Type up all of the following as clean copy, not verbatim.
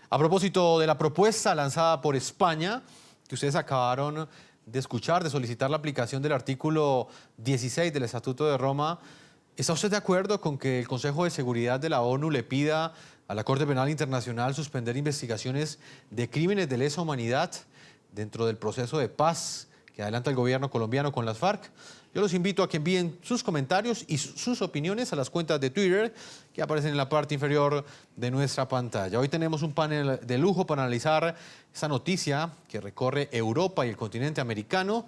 A propósito de la propuesta lanzada por España, que ustedes acabaron de escuchar, de solicitar la aplicación del artículo 16 del Estatuto de Roma, ¿está usted de acuerdo con que el Consejo de Seguridad de la ONU le pida a la Corte Penal Internacional suspender investigaciones de crímenes de lesa humanidad dentro del proceso de paz que adelanta el gobierno colombiano con las FARC? Yo los invito a que envíen sus comentarios y sus opiniones a las cuentas de Twitter que aparecen en la parte inferior de nuestra pantalla. Hoy tenemos un panel de lujo para analizar esta noticia que recorre Europa y el continente americano.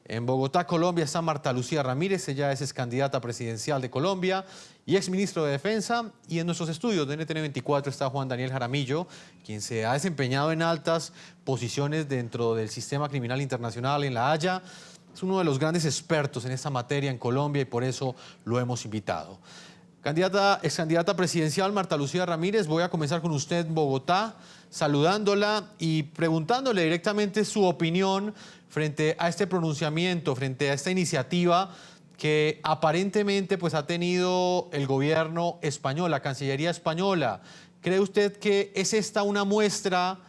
En Bogotá, Colombia, está Marta Lucía Ramírez, ella es candidata presidencial de Colombia y exministro de Defensa. Y en nuestros estudios de NTN 24 está Juan Daniel Jaramillo, quien se ha desempeñado en altas posiciones dentro del sistema criminal internacional en La Haya. Es uno de los grandes expertos en esta materia en Colombia y por eso lo hemos invitado. Ex candidata presidencial Marta Lucía Ramírez, voy a comenzar con usted en Bogotá, saludándola y preguntándole directamente su opinión frente a este pronunciamiento, frente a esta iniciativa que aparentemente pues, ha tenido el gobierno español, la Cancillería española. ¿Cree usted que es esta una muestra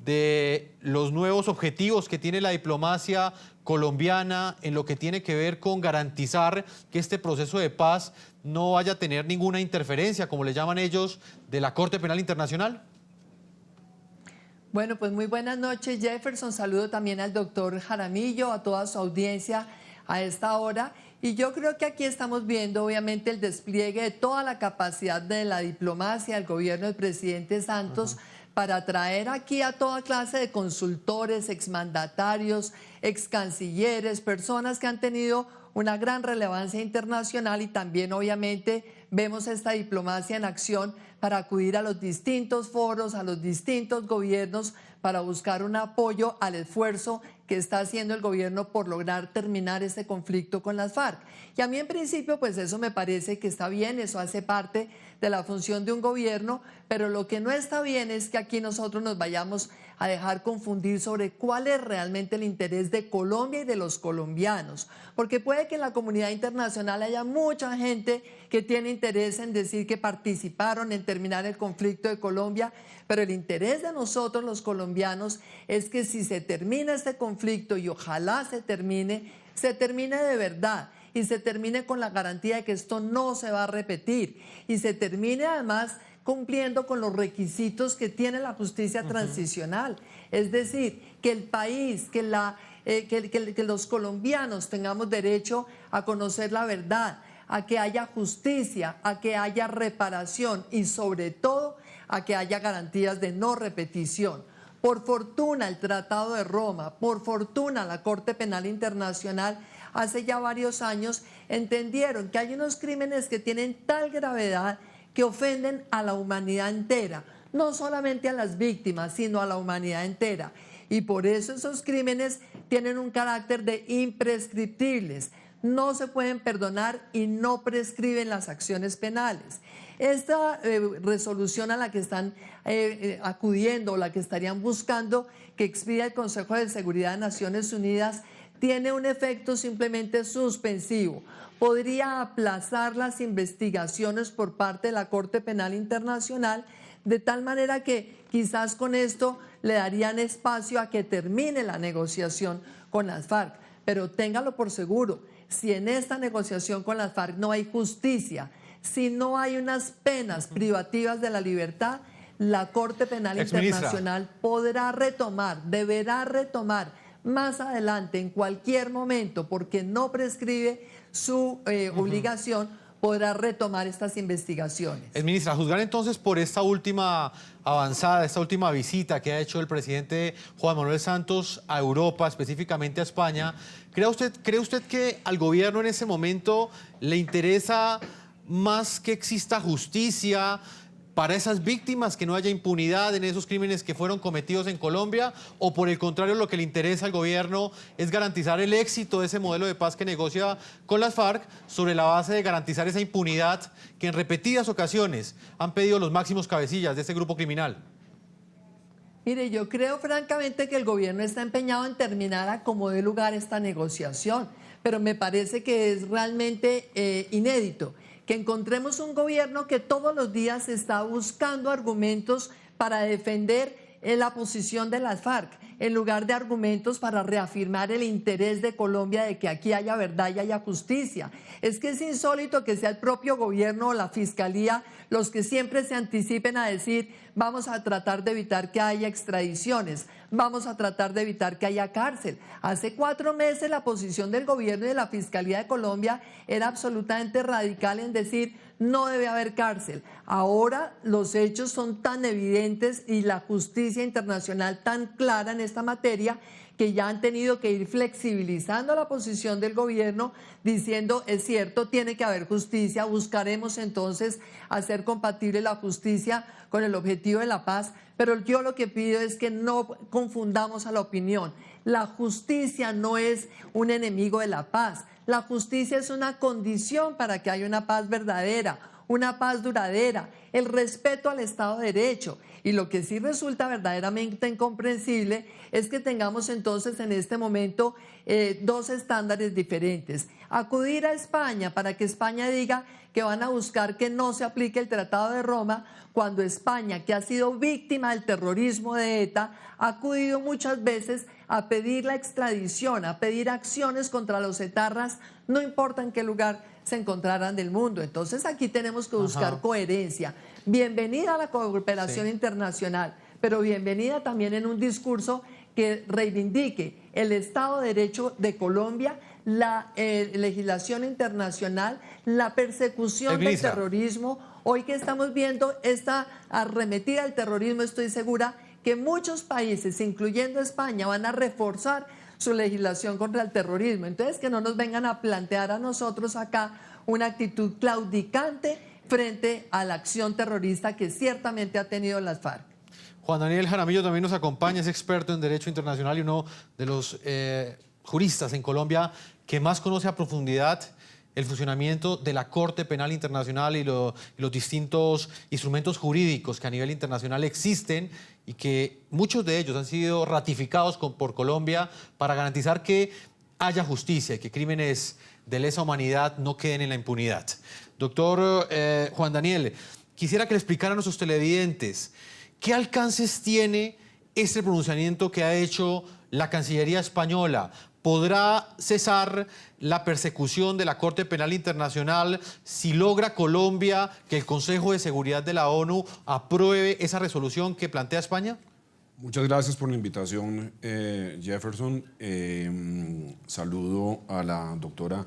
de los nuevos objetivos que tiene la diplomacia colombiana en lo que tiene que ver con garantizar que este proceso de paz no vaya a tener ninguna interferencia, como le llaman ellos, de la Corte Penal Internacional? Bueno, pues muy buenas noches, Jefferson. Saludo también al doctor Jaramillo, a toda su audiencia a esta hora. Y yo creo que aquí estamos viendo, obviamente, el despliegue de toda la capacidad de la diplomacia del gobierno del presidente Santos para traer aquí a toda clase de consultores, exmandatarios, excancilleres, personas que han tenido una gran relevancia internacional y también, obviamente, vemos esta diplomacia en acción para acudir a los distintos foros, a los distintos gobiernos, para buscar un apoyo al esfuerzo que está haciendo el gobierno por lograr terminar este conflicto con las FARC. Y a mí en principio pues eso me parece que está bien, eso hace parte de la función de un gobierno, pero lo que no está bien es que aquí nosotros nos vayamos a dejar confundir sobre cuál es realmente el interés de Colombia y de los colombianos, porque puede que en la comunidad internacional haya mucha gente que tiene interés en decir que participaron en terminar el conflicto de Colombia, pero el interés de nosotros los colombianos es que si se termina este conflicto, y ojalá se termine de verdad, y se termine con la garantía de que esto no se va a repetir, y se termine además cumpliendo con los requisitos que tiene la justicia transicional. Es decir, que el país, que los colombianos tengamos derecho a conocer la verdad, a que haya justicia, a que haya reparación y sobre todo a que haya garantías de no repetición. Por fortuna el Tratado de Roma, por fortuna la Corte Penal Internacional hace ya varios años entendieron que hay unos crímenes que tienen tal gravedad que ofenden a la humanidad entera, no solamente a las víctimas, sino a la humanidad entera. Y por eso esos crímenes tienen un carácter de imprescriptibles, no se pueden perdonar y no prescriben las acciones penales. Esta resolución a la que están acudiendo, la que estarían buscando que expida el Consejo de Seguridad de Naciones Unidas, tiene un efecto simplemente suspensivo. Podría aplazar las investigaciones por parte de la Corte Penal Internacional de tal manera que quizás con esto le darían espacio a que termine la negociación con las FARC. Pero téngalo por seguro, si en esta negociación con las FARC no hay justicia, si no hay unas penas privativas de la libertad, la Corte Penal Internacional podrá retomar, deberá retomar más adelante, en cualquier momento, porque no prescribe su obligación, podrá retomar estas investigaciones. Ministra, a juzgar entonces por esta última avanzada, esta última visita que ha hecho el presidente Juan Manuel Santos a Europa, específicamente a España, ¿cree usted que al gobierno en ese momento le interesa más que exista justicia para esas víctimas, que no haya impunidad en esos crímenes que fueron cometidos en Colombia? ¿O por el contrario, lo que le interesa al gobierno es garantizar el éxito de ese modelo de paz que negocia con las FARC sobre la base de garantizar esa impunidad que en repetidas ocasiones han pedido los máximos cabecillas de este grupo criminal? Mire, yo creo francamente que el gobierno está empeñado en terminar a como dé lugar esta negociación, pero me parece que es realmente inédito que encontremos un gobierno que todos los días está buscando argumentos para defender la posición de las FARC, en lugar de argumentos para reafirmar el interés de Colombia de que aquí haya verdad y haya justicia. Es que es insólito que sea el propio gobierno o la fiscalía los que siempre se anticipen a decir: vamos a tratar de evitar que haya extradiciones, vamos a tratar de evitar que haya cárcel. Hace 4 meses la posición del gobierno y de la Fiscalía de Colombia era absolutamente radical en decir: no debe haber cárcel. Ahora los hechos son tan evidentes y la justicia internacional tan clara en esta materia que ya han tenido que ir flexibilizando la posición del gobierno, diciendo: es cierto, tiene que haber justicia, buscaremos entonces hacer compatible la justicia con el objetivo de la paz, pero yo lo que pido es que no confundamos a la opinión. La justicia no es un enemigo de la paz, la justicia es una condición para que haya una paz verdadera, una paz duradera, el respeto al Estado de Derecho. Y lo que sí resulta verdaderamente incomprensible es que tengamos entonces en este momento 2 estándares diferentes. Acudir a España para que España diga que van a buscar que no se aplique el Tratado de Roma, cuando España, que ha sido víctima del terrorismo de ETA, ha acudido muchas veces a pedir la extradición, a pedir acciones contra los etarras, no importa en qué lugar se encontraran del mundo. Entonces aquí tenemos que buscar coherencia. Bienvenida a la cooperación internacional, pero bienvenida también en un discurso que reivindique el Estado de Derecho de Colombia, la legislación internacional, la persecución del terrorismo. Hoy que estamos viendo esta arremetida al terrorismo, estoy segura que muchos países, incluyendo España, van a reforzar su legislación contra el terrorismo. Entonces, que no nos vengan a plantear a nosotros acá una actitud claudicante frente a la acción terrorista que ciertamente ha tenido las FARC. Juan Daniel Jaramillo también nos acompaña, es experto en Derecho Internacional y uno de los juristas en Colombia que más conoce a profundidad el funcionamiento de la Corte Penal Internacional y los distintos instrumentos jurídicos que a nivel internacional existen y que muchos de ellos han sido ratificados por Colombia para garantizar que haya justicia y que crímenes de lesa humanidad no queden en la impunidad. Doctor Juan Daniel, quisiera que le explicara a nuestros televidentes qué alcances tiene este pronunciamiento que ha hecho la Cancillería española. ¿Podrá cesar la persecución de la Corte Penal Internacional si logra Colombia que el Consejo de Seguridad de la ONU apruebe esa resolución que plantea España? Muchas gracias por la invitación, Jefferson. Saludo a la doctora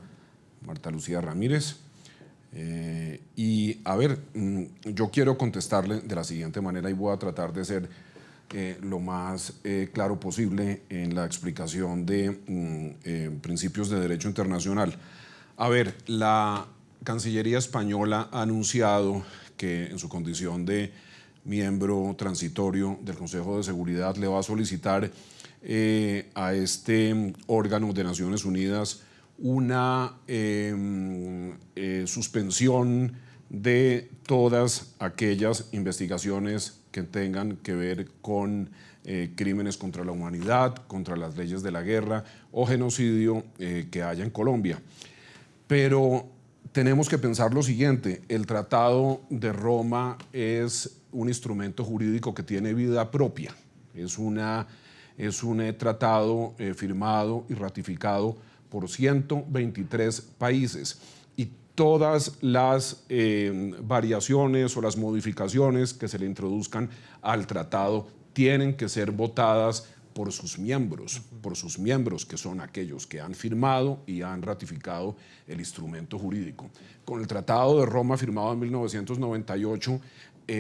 Marta Lucía Ramírez. Y a ver, yo quiero contestarle de la siguiente manera y voy a tratar de ser lo más claro posible en la explicación de principios de derecho internacional. A ver, la Cancillería española ha anunciado que en su condición de miembro transitorio del Consejo de Seguridad le va a solicitar a este órgano de Naciones Unidas una suspensión de todas aquellas investigaciones que tengan que ver con crímenes contra la humanidad, contra las leyes de la guerra o genocidio que haya en Colombia. Pero tenemos que pensar lo siguiente: el Tratado de Roma es un instrumento jurídico que tiene vida propia. Es un tratado firmado y ratificado por 123 países. Y todas las variaciones o las modificaciones que se le introduzcan al tratado tienen que ser votadas por sus miembros, que son aquellos que han firmado y han ratificado el instrumento jurídico. Con el Tratado de Roma, firmado en 1998,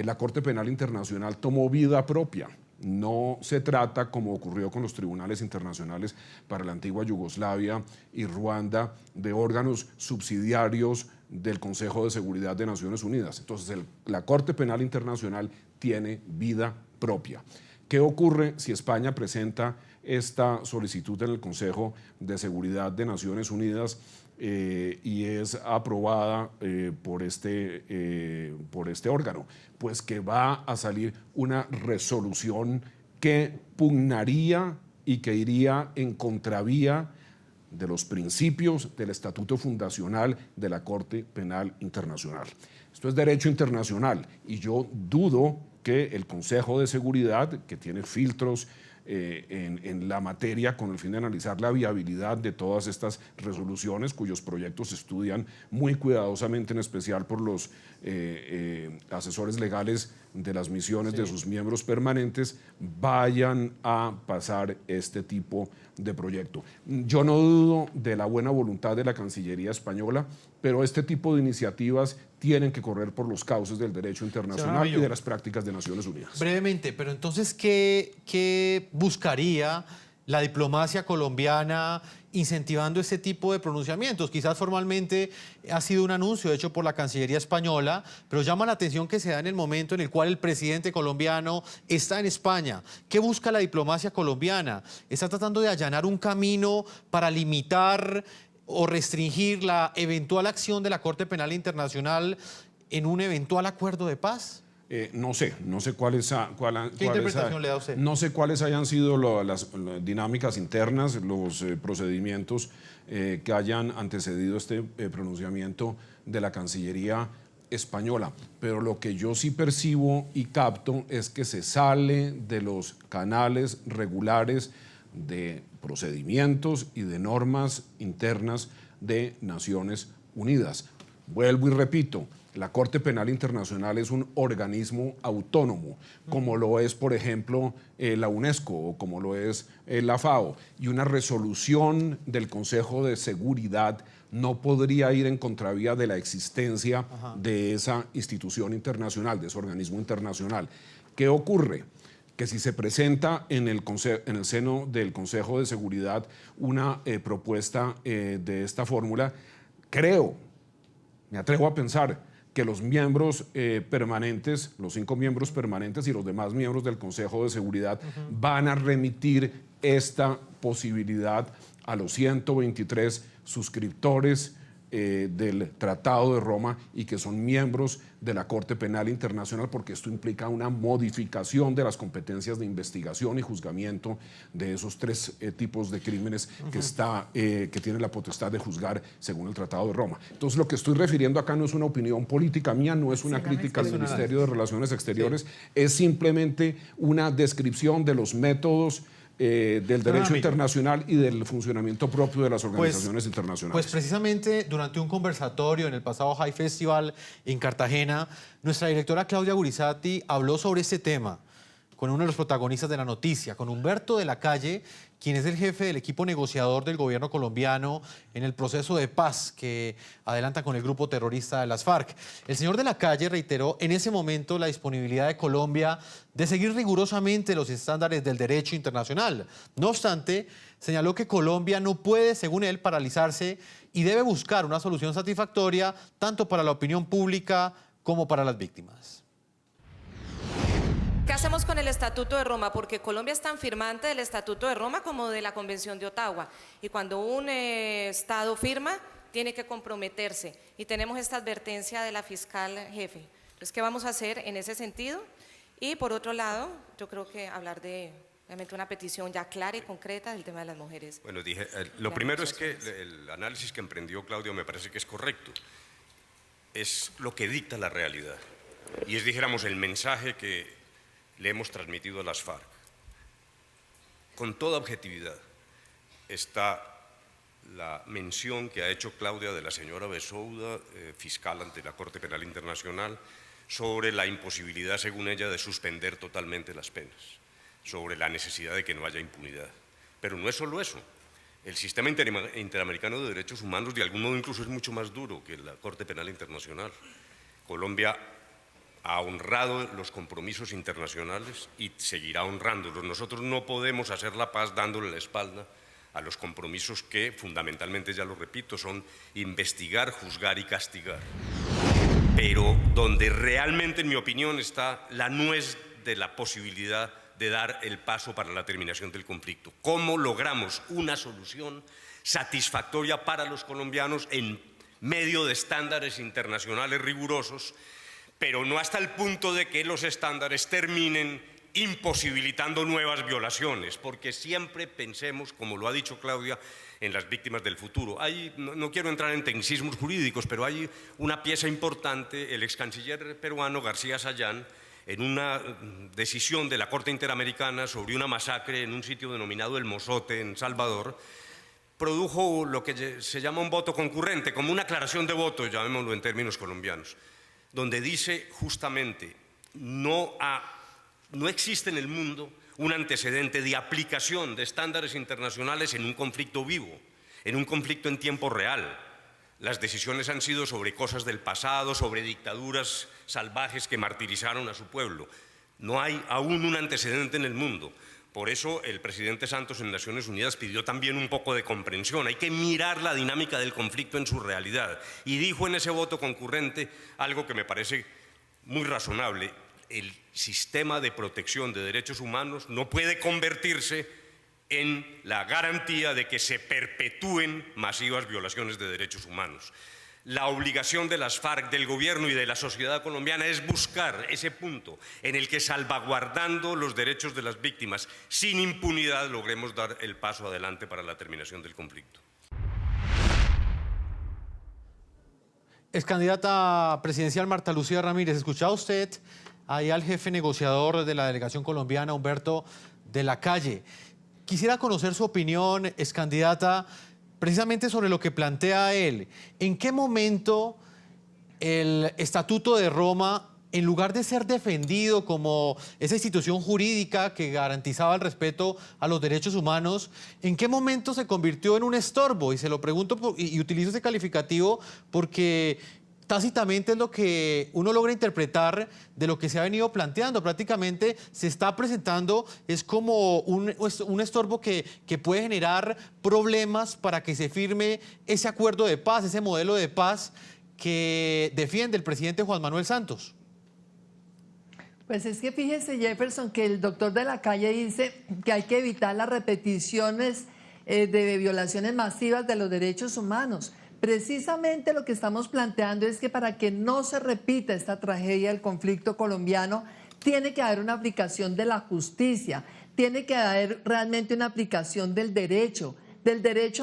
la Corte Penal Internacional tomó vida propia. No se trata, como ocurrió con los tribunales internacionales para la antigua Yugoslavia y Ruanda, de órganos subsidiarios del Consejo de Seguridad de Naciones Unidas. Entonces, la Corte Penal Internacional tiene vida propia. ¿Qué ocurre si España presenta esta solicitud en el Consejo de Seguridad de Naciones Unidas y es aprobada por este órgano? Pues que va a salir una resolución que pugnaría y que iría en contravía de los principios del Estatuto Fundacional de la Corte Penal Internacional. Esto es derecho internacional y yo dudo que el Consejo de Seguridad, que tiene filtros en la materia con el fin de analizar la viabilidad de todas estas resoluciones, cuyos proyectos se estudian muy cuidadosamente, en especial por los asesores legales de las misiones de sus miembros permanentes, vayan a pasar este tipo de proyecto. Yo no dudo de la buena voluntad de la Cancillería española, pero este tipo de iniciativas tienen que correr por los cauces del derecho internacional y de las prácticas de Naciones Unidas. Brevemente, pero entonces, ¿qué buscaría la diplomacia colombiana incentivando este tipo de pronunciamientos? Quizás formalmente ha sido un anuncio hecho por la Cancillería española, pero llama la atención que se da en el momento en el cual el presidente colombiano está en España. ¿Qué busca la diplomacia colombiana? ¿Está tratando de allanar un camino para limitar o restringir la eventual acción de la Corte Penal Internacional en un eventual acuerdo de paz? No sé cuáles ¿Qué interpretación le da usted? No sé cuáles hayan sido las dinámicas internas, los procedimientos que hayan antecedido este pronunciamiento de la Cancillería española, pero lo que yo sí percibo y capto es que se sale de los canales regulares de procedimientos y de normas internas de Naciones Unidas. Vuelvo y repito, la Corte Penal Internacional es un organismo autónomo, como lo es, por ejemplo, la UNESCO o como lo es la FAO, y una resolución del Consejo de Seguridad no podría ir en contravía de la existencia de esa institución internacional, de ese organismo internacional. ¿Qué ocurre? Que si se presenta en el seno del Consejo de Seguridad una propuesta de esta fórmula, me atrevo a pensar que los miembros permanentes, los 5 miembros permanentes y los demás miembros del Consejo de Seguridad van a remitir esta posibilidad a los 123 suscriptores del Tratado de Roma y que son miembros de la Corte Penal Internacional, porque esto implica una modificación de las competencias de investigación y juzgamiento de esos 3 tipos de crímenes que tiene la potestad de juzgar según el Tratado de Roma. Entonces, lo que estoy refiriendo acá no es una opinión política mía, no es una crítica al Ministerio de Relaciones Exteriores, es simplemente una descripción de los métodos del derecho internacional y del funcionamiento propio de las organizaciones internacionales. Pues precisamente durante un conversatorio en el pasado High Festival en Cartagena, nuestra directora Claudia Gurizati habló sobre este tema con uno de los protagonistas de la noticia, con Humberto de la Calle, quien es el jefe del equipo negociador del gobierno colombiano en el proceso de paz que adelanta con el grupo terrorista de las FARC. El señor de la Calle reiteró en ese momento la disponibilidad de Colombia de seguir rigurosamente los estándares del derecho internacional. No obstante, señaló que Colombia no puede, según él, paralizarse y debe buscar una solución satisfactoria tanto para la opinión pública como para las víctimas. ¿Qué hacemos con el Estatuto de Roma? Porque Colombia es tan firmante del Estatuto de Roma como de la Convención de Ottawa. Y cuando un Estado firma, tiene que comprometerse. Y tenemos esta advertencia de la fiscal jefe. Entonces, ¿qué vamos a hacer en ese sentido? Y por otro lado, yo creo que hablar de obviamente una petición ya clara y concreta del tema de las mujeres. Bueno, lo primero es que el análisis que emprendió Claudio me parece que es correcto. Es lo que dicta la realidad. Y es, dijéramos, el mensaje que le hemos transmitido a las FARC. Con toda objetividad está la mención que ha hecho Claudia de la señora Besouda, fiscal ante la Corte Penal Internacional, sobre la imposibilidad, según ella, de suspender totalmente las penas, sobre la necesidad de que no haya impunidad. Pero no es solo eso. El sistema interamericano de derechos humanos, de algún modo, incluso es mucho más duro que la Corte Penal Internacional. Colombia ha honrado los compromisos internacionales y seguirá honrándolos. Nosotros no podemos hacer la paz dándole la espalda a los compromisos que, fundamentalmente, ya lo repito, son investigar, juzgar y castigar. Pero donde realmente, en mi opinión, está la nuez de la posibilidad de dar el paso para la terminación del conflicto. ¿Cómo logramos una solución satisfactoria para los colombianos en medio de estándares internacionales rigurosos, pero no hasta el punto de que los estándares terminen imposibilitando nuevas violaciones, porque siempre pensemos, como lo ha dicho Claudia, en las víctimas del futuro. No quiero entrar en tecnicismos jurídicos, pero hay una pieza importante, el ex canciller peruano García Sayán, en una decisión de la Corte Interamericana sobre una masacre en un sitio denominado El Mozote, en Salvador, produjo lo que se llama un voto concurrente, como una aclaración de voto, llamémoslo en términos colombianos, donde dice justamente, no existe en el mundo un antecedente de aplicación de estándares internacionales en un conflicto vivo, en un conflicto en tiempo real. Las decisiones han sido sobre cosas del pasado, sobre dictaduras salvajes que martirizaron a su pueblo. No hay aún un antecedente en el mundo. Por eso el presidente Santos en Naciones Unidas pidió también un poco de comprensión. Hay que mirar la dinámica del conflicto en su realidad. Y dijo en ese voto concurrente algo que me parece muy razonable. El sistema de protección de derechos humanos no puede convertirse en la garantía de que se perpetúen masivas violaciones de derechos humanos. La obligación de las FARC, del gobierno y de la sociedad colombiana es buscar ese punto en el que, salvaguardando los derechos de las víctimas, sin impunidad, logremos dar el paso adelante para la terminación del conflicto. Excandidata presidencial Marta Lucía Ramírez, ¿escuchaba usted ahí al jefe negociador de la delegación colombiana, Humberto de la Calle? Quisiera conocer su opinión, excandidata, precisamente sobre lo que plantea él. ¿En qué momento el Estatuto de Roma, en lugar de ser defendido como esa institución jurídica que garantizaba el respeto a los derechos humanos, en qué momento se convirtió en un estorbo? Y se lo pregunto y utilizo ese calificativo porque tácitamente es lo que uno logra interpretar de lo que se ha venido planteando. Prácticamente se está presentando, es como un estorbo que puede generar problemas para que se firme ese acuerdo de paz, ese modelo de paz que defiende el presidente Juan Manuel Santos. Pues es que fíjese, Jefferson, que el doctor de la Calle dice que hay que evitar las repeticiones de violaciones masivas de los derechos humanos. Precisamente lo que estamos planteando es que para que no se repita esta tragedia del conflicto colombiano, tiene que haber una aplicación de la justicia, tiene que haber realmente una aplicación del derecho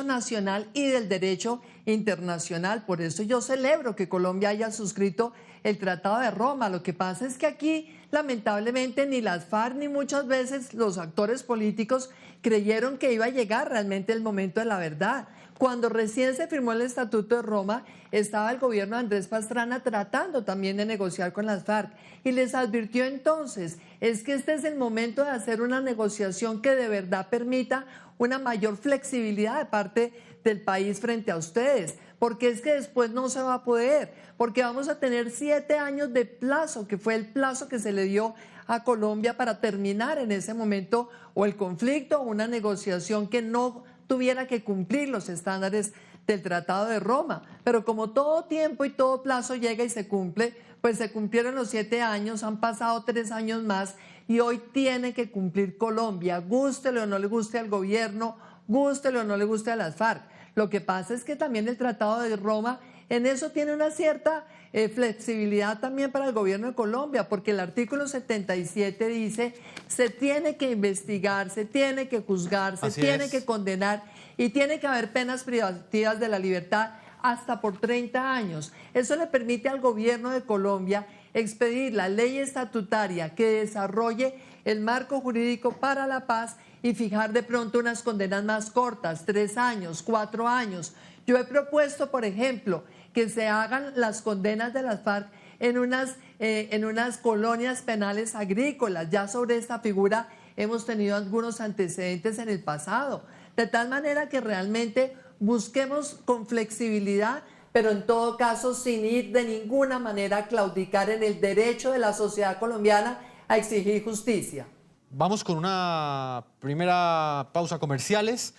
nacional y del derecho internacional. Por eso yo celebro que Colombia haya suscrito el Tratado de Roma. Lo que pasa es que aquí, lamentablemente, ni las FARC ni muchas veces los actores políticos creyeron que iba a llegar realmente el momento de la verdad. Cuando recién se firmó el Estatuto de Roma, estaba el gobierno de Andrés Pastrana tratando también de negociar con las FARC y les advirtió entonces, es que este es el momento de hacer una negociación que de verdad permita una mayor flexibilidad de parte del país frente a ustedes, porque es que después no se va a poder, porque vamos a tener 7 años de plazo, que fue el plazo que se le dio a Colombia para terminar en ese momento o el conflicto o una negociación que no tuviera que cumplir los estándares del Tratado de Roma. Pero como todo tiempo y todo plazo llega y se cumple, pues se cumplieron los 7 años, han pasado 3 años más y hoy tiene que cumplir Colombia, gústele o no le guste al gobierno, gústele o no le guste a las FARC. Lo que pasa es que también el Tratado de Roma en eso tiene una cierta flexibilidad también para el gobierno de Colombia, porque el artículo 77 dice, se tiene que investigar, se tiene que juzgar, se tiene que condenar y tiene que haber penas privativas de la libertad hasta por 30 años. Eso le permite al gobierno de Colombia expedir la ley estatutaria que desarrolle el marco jurídico para la paz y fijar de pronto unas condenas más cortas, 3 años, 4 años. Yo he propuesto, por ejemplo, que se hagan las condenas de las FARC en unas colonias penales agrícolas. Ya sobre esta figura hemos tenido algunos antecedentes en el pasado. De tal manera que realmente busquemos con flexibilidad, pero en todo caso sin ir de ninguna manera a claudicar en el derecho de la sociedad colombiana a exigir justicia. Vamos con una primera pausa comerciales.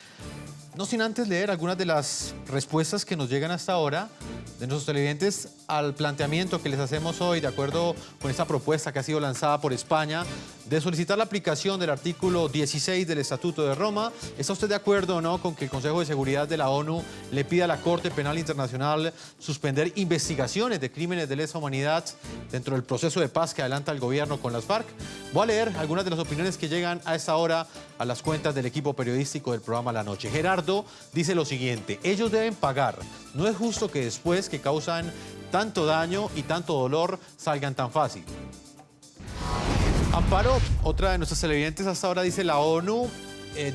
No sin antes leer algunas de las respuestas que nos llegan hasta ahora de nuestros televidentes al planteamiento que les hacemos hoy de acuerdo con esta propuesta que ha sido lanzada por España de solicitar la aplicación del artículo 16 del Estatuto de Roma. ¿Está usted de acuerdo o no con que el Consejo de Seguridad de la ONU le pida a la Corte Penal Internacional suspender investigaciones de crímenes de lesa humanidad dentro del proceso de paz que adelanta el gobierno con las FARC? Voy a leer algunas de las opiniones que llegan a esta hora a las cuentas del equipo periodístico del programa La Noche. Gerardo dice lo siguiente: ellos deben pagar. No es justo que después que causan tanto daño y tanto dolor salgan tan fácil. Amparo, otra de nuestras televidentes hasta ahora, dice: la ONU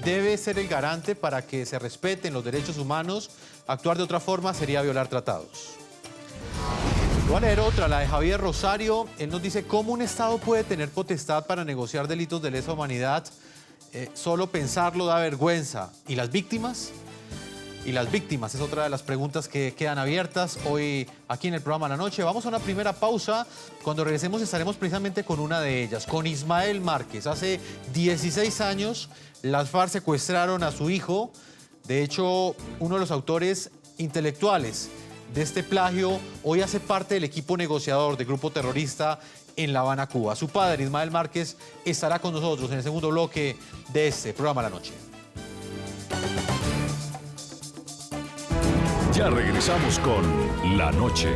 debe ser el garante para que se respeten los derechos humanos. Actuar de otra forma sería violar tratados. Voy a leer otra, la de Javier Rosario. Él nos dice: ¿cómo un Estado puede tener potestad para negociar delitos de lesa humanidad? Solo pensarlo da vergüenza. ¿Y las víctimas? Y las víctimas es otra de las preguntas que quedan abiertas hoy aquí en el programa La Noche. Vamos a una primera pausa. Cuando regresemos estaremos precisamente con una de ellas, con Ismael Márquez. Hace 16 años las FARC secuestraron a su hijo. De hecho, uno de los autores intelectuales de este plagio hoy hace parte del equipo negociador del grupo terrorista en La Habana, Cuba. Su padre, Ismael Márquez, estará con nosotros en el segundo bloque de este programa La Noche. Ya regresamos con La Noche.